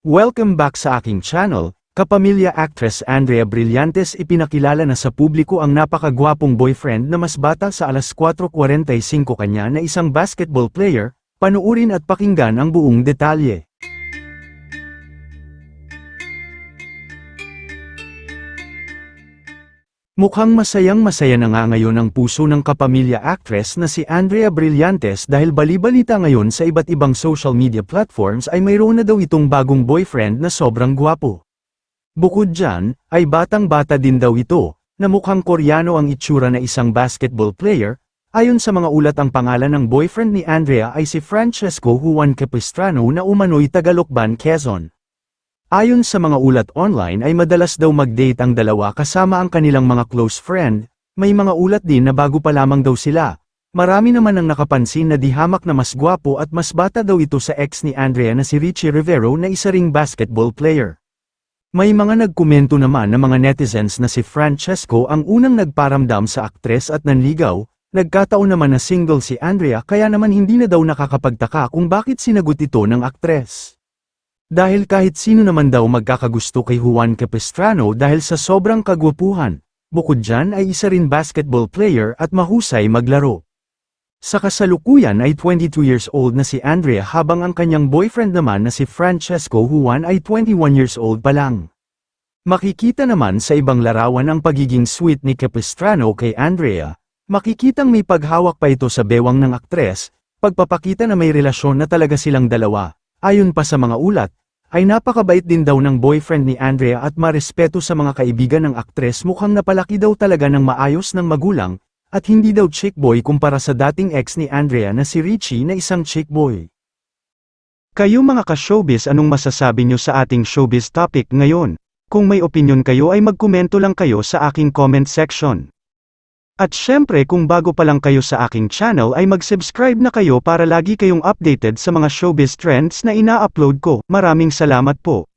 Welcome back sa aking channel. Kapamilya actress Andrea Brillantes ipinakilala na sa publiko ang napakagwapong boyfriend na mas bata sa 4:45 kanya na isang basketball player. Panuurin at pakinggan ang buong detalye. Mukhang masayang-masaya na nga ngayon ang puso ng kapamilya actress na si Andrea Brillantes dahil bali-balita ngayon sa iba't ibang social media platforms ay mayroon na daw itong bagong boyfriend na sobrang gwapo. Bukod dyan, ay batang-bata din daw ito, na mukhang Koreano ang itsura na isang basketball player. Ayon sa mga ulat, ang pangalan ng boyfriend ni Andrea ay si Francesco Juan Capistrano na umano'y Tagalokban, Quezon. Ayon sa mga ulat online ay madalas daw mag-date ang dalawa kasama ang kanilang mga close friend. May mga ulat din na bago pa lamang daw sila. Marami naman ang nakapansin na di hamak na mas gwapo at mas bata daw ito sa ex ni Andrea na si Richie Rivero na isa ring basketball player. May mga nagkomento naman na mga netizens na si Francesco ang unang nagparamdam sa aktres at nanligaw. Nagkataon naman na single si Andrea kaya naman hindi na daw nakakapagtaka kung bakit sinagot ito ng aktres. Dahil kahit sino naman daw magkakagusto kay Juan Capistrano dahil sa sobrang kagwapuhan. Bukod dyan ay isa rin basketball player at mahusay maglaro. Sa kasalukuyan ay 22 years old na si Andrea habang ang kanyang boyfriend naman na si Francesco Juan ay 21 years old pa lang. Makikita naman sa ibang larawan ang pagiging sweet ni Capistrano kay Andrea. Makikitang may paghawak pa ito sa bewang ng aktres, pagpapakita na may relasyon na talaga silang dalawa. Ayon pa sa mga ulat, ay napakabait din daw ng boyfriend ni Andrea at marespeto sa mga kaibigan ng aktres. Mukhang napalaki daw talaga ng maayos ng magulang, at hindi daw chick boy kumpara sa dating ex ni Andrea na si Richie na isang chick boy. Kayo mga ka-showbiz, anong masasabi nyo sa ating showbiz topic ngayon? Kung may opinion kayo ay magkomento lang kayo sa aking comment section. At syempre kung bago pa lang kayo sa aking channel ay mag-subscribe na kayo para lagi kayong updated sa mga showbiz trends na ina-upload ko. Maraming salamat po.